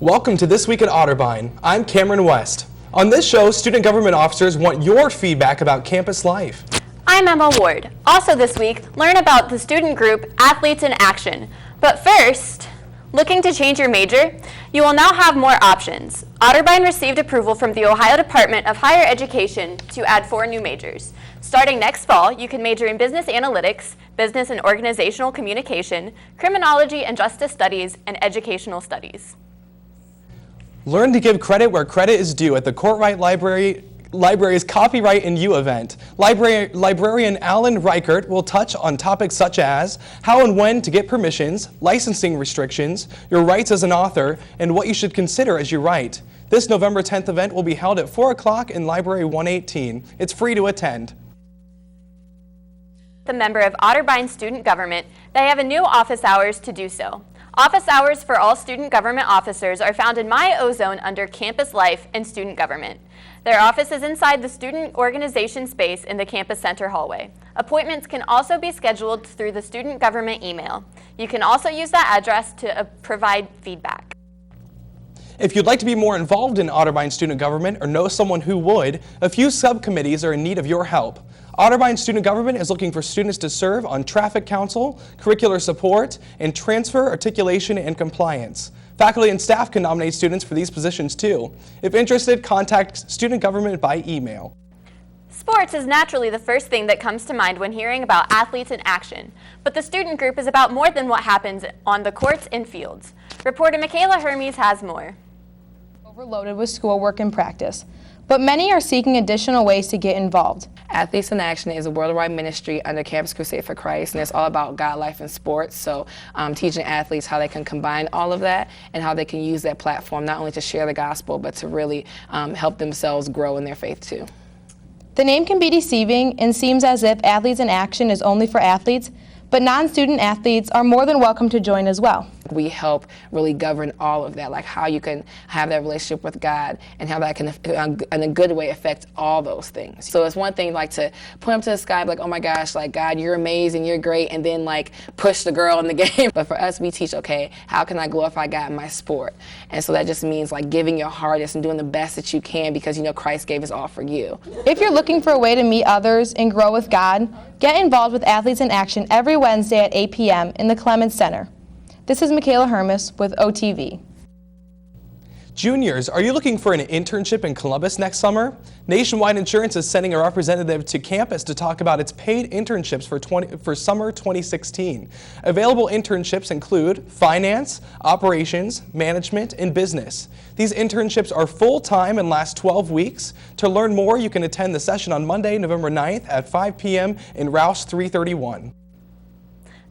Welcome to This Week at Otterbein. I'm Cameron West. On this show, student government officers want your feedback about campus life. I'm Emma Ward. Also this week, learn about the student group Athletes in Action. But first, looking to change your major? You will now have more options. Otterbein received approval from the Ohio Department of Higher Education to add 4 new majors. Starting next fall, you can major in business analytics, business and organizational communication, criminology and justice studies, and educational studies. Learn to give credit where credit is due at the Courtright Library's Copyright in You event. Librarian Alan Reichert will touch on topics such as how and when to get permissions, licensing restrictions, your rights as an author, and what you should consider as you write. This November 10th event will be held at 4 o'clock in Library 118. It's free to attend. The member of Otterbein Student Government, they have a new office hours to do so. Office hours for all student government officers are found in My O-Zone under Campus Life and Student Government. Their office is inside the student organization space in the campus center hallway. Appointments can also be scheduled through the student government email. You can also use that address to provide feedback. If you'd like to be more involved in Otterbein student government or know someone who would, a few subcommittees are in need of your help. Otterbein Student Government is looking for students to serve on Traffic Council, Curricular Support, and Transfer, Articulation, and Compliance. Faculty and staff can nominate students for these positions too. If interested, contact Student Government by email. Sports is naturally the first thing that comes to mind when hearing about athletes in action, but the student group is about more than what happens on the courts and fields. Reporter Michaela Hermes has more. Overloaded with schoolwork and practice, but many are seeking additional ways to get involved. Athletes in Action is a worldwide ministry under Campus Crusade for Christ, and it's all about God, life, and sports. So teaching athletes how they can combine all of that and how they can use that platform not only to share the gospel, but to really help themselves grow in their faith too. The name can be deceiving and seems as if Athletes in Action is only for athletes, but non-student athletes are more than welcome to join as well. We help really govern all of that, like how you can have that relationship with God and how that can, in a good way, affect all those things. So it's one thing like to point up to the sky, like, oh my gosh, like God, you're amazing, you're great, and then like push the girl in the game. But for us, we teach, okay, how can I glorify God in my sport? And so that just means like giving your hardest and doing the best that you can because you know Christ gave his all for you. If you're looking for a way to meet others and grow with God, get involved with Athletes in Action every Wednesday at 8 p.m. in the Clemens Center. This is Michaela Hermes with OTV. Juniors, are you looking for an internship in Columbus next summer? Nationwide Insurance is sending a representative to campus to talk about its paid internships for summer 2016. Available internships include finance, operations, management, and business. These internships are full-time and last 12 weeks. To learn more, you can attend the session on Monday, November 9th at 5 p.m. in Rouse 331.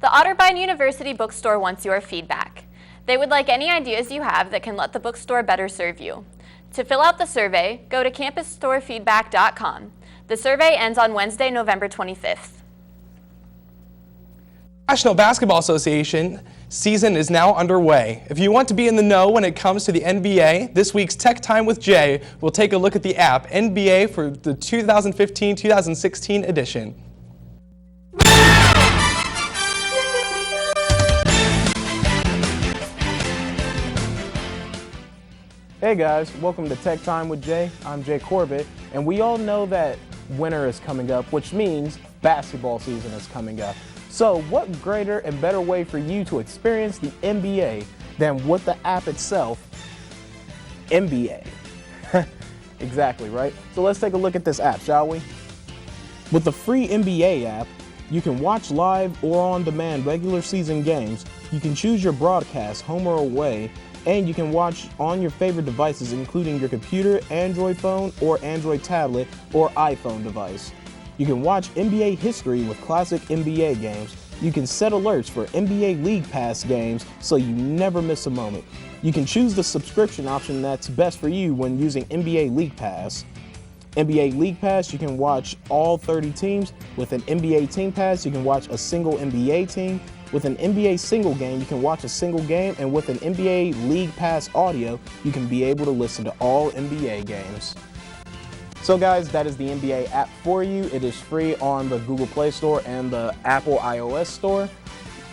The Otterbein University Bookstore wants your feedback. They would like any ideas you have that can let the bookstore better serve you. To fill out the survey, go to campusstorefeedback.com. The survey ends on Wednesday, November 25th. National Basketball Association season is now underway. If you want to be in the know when it comes to the NBA, this week's Tech Time with Jay will take a look at the app NBA for the 2015-2016 edition. Hey guys, welcome to Tech Time with Jay. I'm Jay Corbett, and we all know that winter is coming up, which means basketball season is coming up. So what greater and better way for you to experience the NBA than with the app itself, NBA. Exactly, right? So let's take a look at this app, shall we? With the free NBA app, you can watch live or on-demand regular season games. You can choose your broadcast, home or away, and you can watch on your favorite devices, including your computer, Android phone, or Android tablet, or iPhone device. You can watch NBA history with classic NBA games. You can set alerts for NBA League Pass games so you never miss a moment. You can choose the subscription option that's best for you when using NBA League Pass. NBA League Pass, you can watch all 30 teams. With an NBA Team Pass, you can watch a single NBA team. With an NBA single game, you can watch a single game, and with an NBA League Pass audio, you can be able to listen to all NBA games. So guys, that is the NBA app for you. It is free on the Google Play Store and the Apple iOS Store.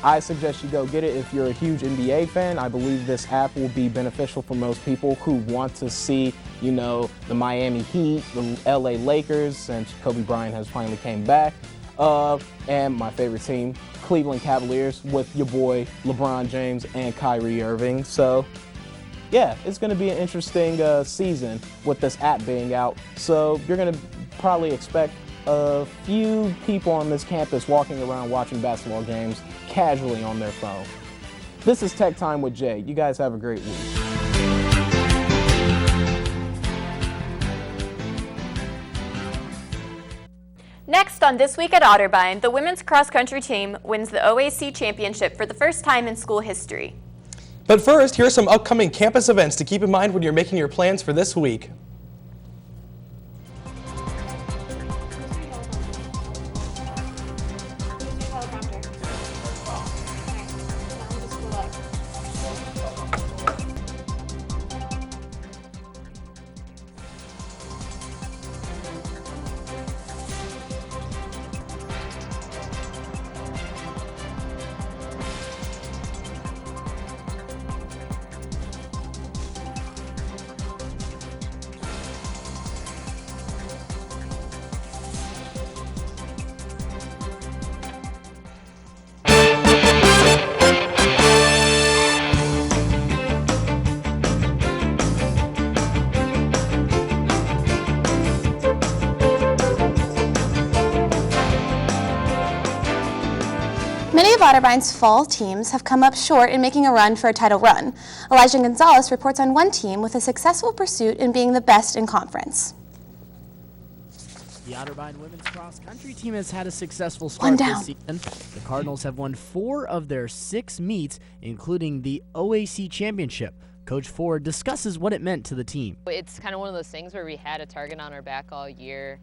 I suggest you go get it if you're a huge NBA fan. I believe this app will be beneficial for most people who want to see, the Miami Heat, the LA Lakers, since Kobe Bryant has finally came back, and my favorite team, Cleveland Cavaliers, with your boy LeBron James and Kyrie Irving. So, yeah, it's going to be an interesting season with this app being out. So you're going to probably expect a few people on this campus walking around watching basketball games casually on their phone. This is Tech Time with Jay. You guys have a great week. Next on This Week at Otterbein, the women's cross-country team wins the OAC championship for the first time in school history. But first, here are some upcoming campus events to keep in mind when you're making your plans for this week. Many of Otterbein's fall teams have come up short in making a run for a title run. Elijah Gonzalez reports on one team with a successful pursuit in being the best in conference. The Otterbein women's cross-country team has had a successful start this season. The Cardinals have won 4 of their 6 meets, including the OAC championship. Coach Ford discusses what it meant to the team. It's kind of one of those things where we had a target on our back all year.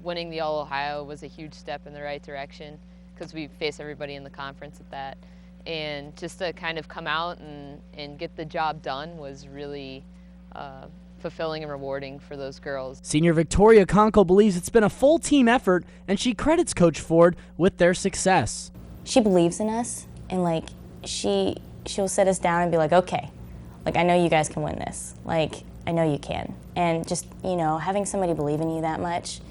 Winning the All-Ohio was a huge step in the right direction, because we face everybody in the conference at that. And just to kind of come out and get the job done was really fulfilling and rewarding for those girls. Senior Victoria Conkle believes it's been a full team effort, and she credits Coach Ford with their success. She believes in us, and she'll sit us down and be like, okay, I know you guys can win this. I know you can. And just, having somebody believe in you that much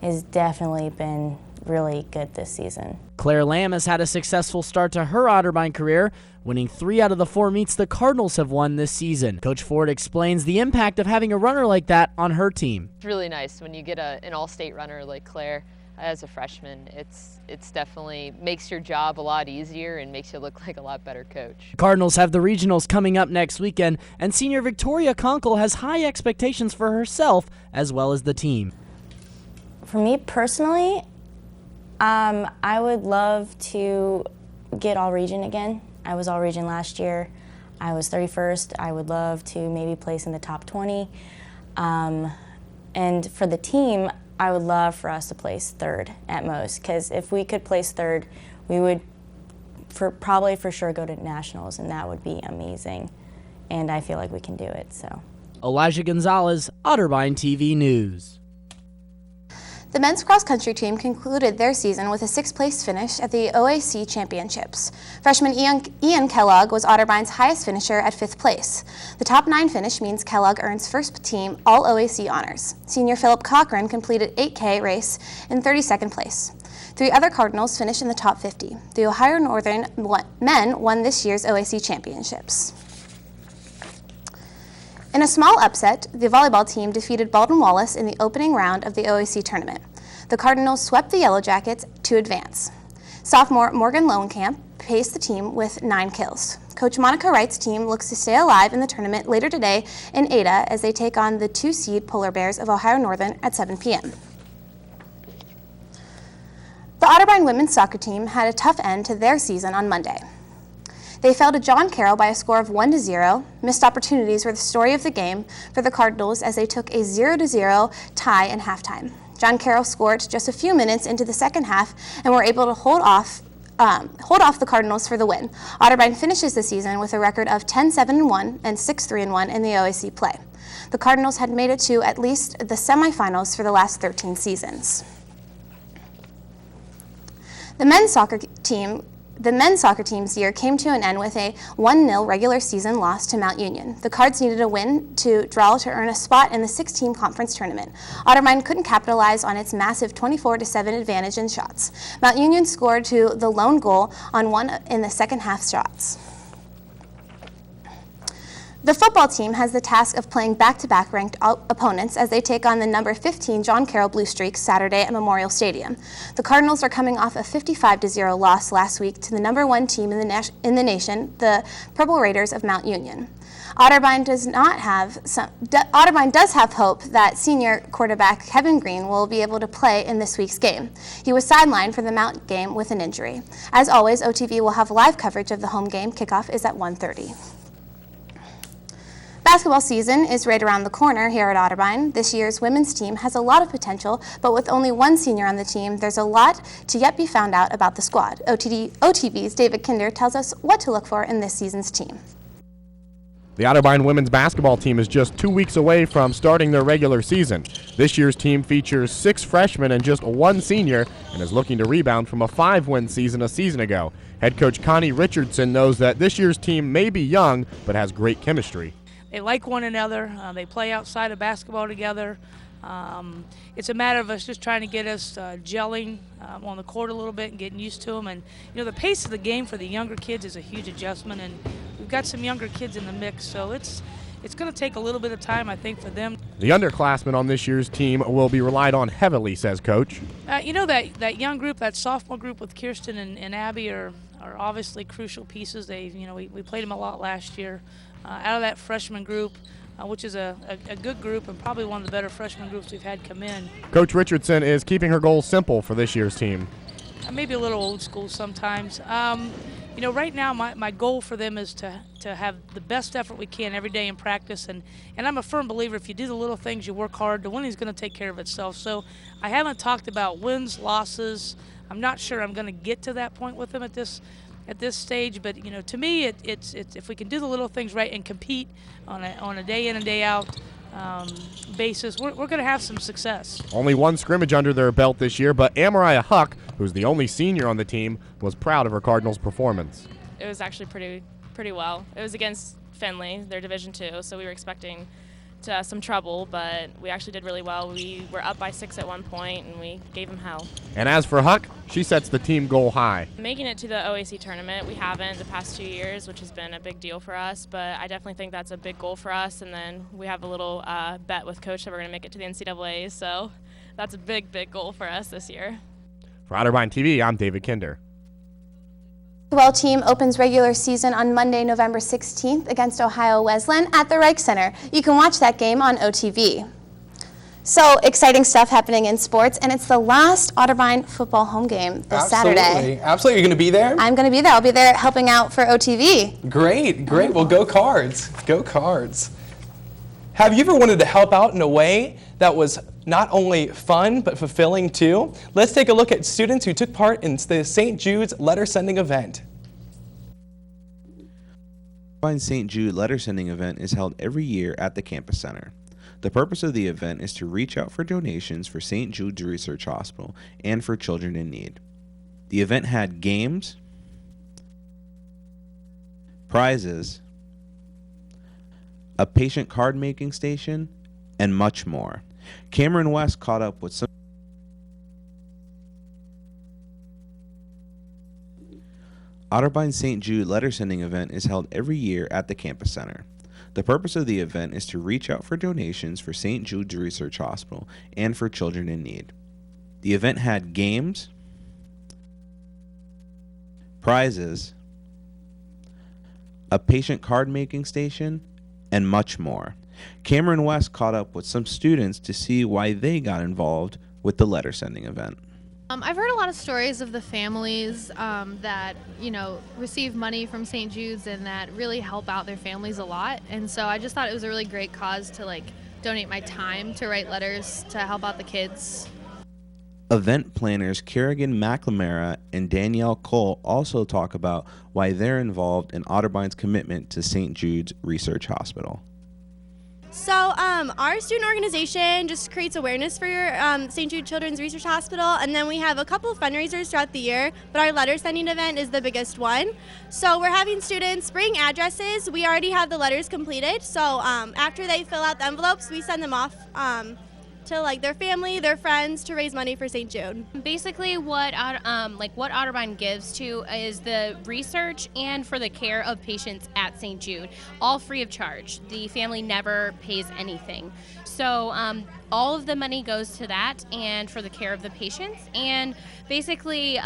has definitely been really good this season. Claire Lamb has had a successful start to her Otterbein career, winning 3 out of the 4 meets the Cardinals have won this season. Coach Ford explains the impact of having a runner like that on her team. It's really nice when you get an all-state runner like Claire as a freshman. It's definitely makes your job a lot easier and makes you look like a lot better coach. The Cardinals have the regionals coming up next weekend, and senior Victoria Conkle has high expectations for herself as well as the team. For me personally, I would love to get all region again. I was all region last year. I was 31st. I would love to maybe place in the top 20. And for the team, I would love for us to place 3rd at most, because if we could place 3rd, we would probably for sure go to nationals, and that would be amazing. And I feel like we can do it. So, Elijah Gonzalez, Otterbein TV News. The men's cross-country team concluded their season with a 6th-place finish at the OAC Championships. Freshman Ian Kellogg was Otterbein's highest finisher at 5th place. The top 9 finish means Kellogg earns first-team All-OAC honors. Senior Philip Cochran completed 8K race in 32nd place. 3 other Cardinals finished in the top 50. The Ohio Northern men won this year's OAC Championships. In a small upset, the volleyball team defeated Baldwin Wallace in the opening round of the OAC tournament. The Cardinals swept the Yellow Jackets to advance. Sophomore Morgan Lowenkamp paced the team with 9 kills. Coach Monica Wright's team looks to stay alive in the tournament later today in Ada as they take on the 2-seed Polar Bears of Ohio Northern at 7 p.m. The Otterbein women's soccer team had a tough end to their season on Monday. They fell to John Carroll by a score of 1-0. Missed opportunities were the story of the game for the Cardinals as they took a 0-0 tie in halftime. John Carroll scored just a few minutes into the second half and were able to hold off the Cardinals for the win. Otterbein finishes the season with a record of 10-7-1 and 6-3-1 in the OAC play. The Cardinals had made it to at least the semifinals for the last 13 seasons. The men's soccer team The men's soccer team's year came to an end with a 1-0 regular season loss to Mount Union. The Cards needed a win to draw to earn a spot in the 6-team conference tournament. Otterbein couldn't capitalize on its massive 24-7 advantage in shots. Mount Union scored to the lone goal on one in the second half shots. The football team has the task of playing back-to-back ranked opponents as they take on the number 15 John Carroll Blue Streaks Saturday at Memorial Stadium. The Cardinals are coming off a 55-0 loss last week to the number 1 team in the nation, the Purple Raiders of Mount Union. Otterbein does have hope that senior quarterback Kevin Green will be able to play in this week's game. He was sidelined for the Mount game with an injury. As always, OTV will have live coverage of the home game. Kickoff is at 1:30. Basketball season is right around the corner here at Otterbein. This year's women's team has a lot of potential, but with only one senior on the team, there's a lot to yet be found out about the squad. OTB's David Kinder tells us what to look for in this season's team. The Otterbein women's basketball team is just 2 weeks away from starting their regular season. This year's team features 6 freshmen and just 1 senior and is looking to rebound from a 5-win season a season ago. Head coach Connie Richardson knows that this year's team may be young, but has great chemistry. They like one another. They play outside of basketball together. It's a matter of us just trying to get us gelling on the court a little bit and getting used to them. And the pace of the game for the younger kids is a huge adjustment, and we've got some younger kids in the mix, so it's going to take a little bit of time, I think, for them. The underclassmen on this year's team will be relied on heavily, says Coach. That young group, that sophomore group with Kirsten and Abby are obviously crucial pieces. We played them a lot last year. Out of that freshman group, which is a good group and probably one of the better freshman groups we've had come in. Coach Richardson is keeping her goals simple for this year's team. Maybe a little old school sometimes. Right now my goal for them is to have the best effort we can every day in practice, and I'm a firm believer if you do the little things, you work hard, the winning's going to take care of itself. So I haven't talked about wins, losses. I'm not sure I'm going to get to that point with them at this stage, but to me, it's if we can do the little things right and compete on a day in and day out basis, we're going to have some success. Only 1 scrimmage under their belt this year, but Amariah Huck, who's the only senior on the team, was proud of her Cardinals' performance. It was actually pretty well. It was against Findlay, they're Division II, so we were expecting some trouble, but we actually did really well. We were up by 6 at one point, and we gave them hell. And as for Huck, she sets the team goal high. Making it to the OAC tournament, we haven't the past 2 years, which has been a big deal for us, but I definitely think that's a big goal for us, and then we have a little bet with Coach that we're going to make it to the NCAA, so that's a big, big goal for us this year. For Otterbein TV, I'm David Kinder. The basketball team opens regular season on Monday, November 16th against Ohio Wesleyan at the Reich Center. You can watch that game on OTV. So exciting stuff happening in sports, and it's the last Otterbein football home game this Saturday. Absolutely. You're going to be there? I'm going to be there. I'll be there helping out for OTV. Great. Well, go Cards. Go Cards. Have you ever wanted to help out in a way that was not only fun, but fulfilling too? Let's take a look at students who took part in the St. Jude's letter sending event. The St. Jude letter sending event is held every year at the campus center. The purpose of the event is to reach out for donations for St. Jude's Research Hospital and for children in need. The event had games, prizes, a patient card making station, and much more. Cameron West caught up with some. Otterbein St. Jude letter sending event is held every year at the campus center. The purpose of the event is to reach out for donations for St. Jude's Research Hospital and for children in need. The event had games, prizes, a patient card making station, and much more. Cameron West caught up with some students to see why they got involved with the letter sending event. I've heard a lot of stories of the families that, receive money from St. Jude's and that really help out their families a lot. And so I just thought it was a really great cause to donate my time to write letters to help out the kids. Event planners Kerrigan McLamara and Danielle Cole also talk about why they're involved in Otterbein's commitment to St. Jude's Research Hospital. So our student organization just creates awareness for your St. Jude Children's Research Hospital, and then we have a couple of fundraisers throughout the year, but our letter sending event is the biggest one. So we're having students bring addresses. We already have the letters completed, so after they fill out the envelopes, we send them off to like their family, their friends, to raise money for St. Jude. Basically, what Otterbein gives to is the research and for the care of patients at St. Jude, all free of charge. The family never pays anything. So all of the money goes to that and for the care of the patients. And basically,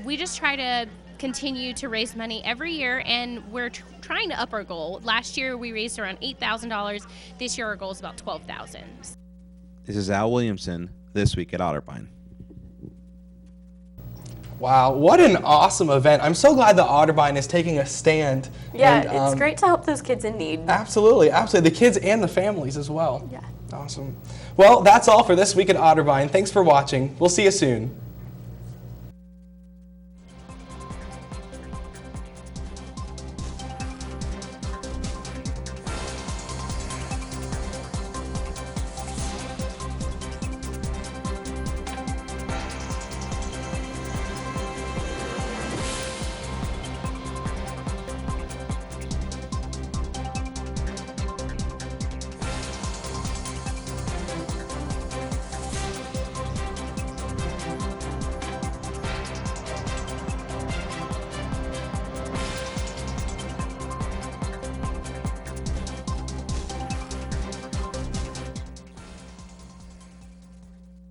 we just try to continue to raise money every year, and we're trying to up our goal. Last year, we raised around $8,000. This year, our goal is about $12,000. This is Al Williamson, This Week at Otterbein. Wow, what an awesome event. I'm so glad that Otterbein is taking a stand. Yeah, and, it's great to help those kids in need. Absolutely, absolutely. The kids and the families as well. Yeah. Awesome. Well, that's all for This Week at Otterbein. Thanks for watching. We'll see you soon.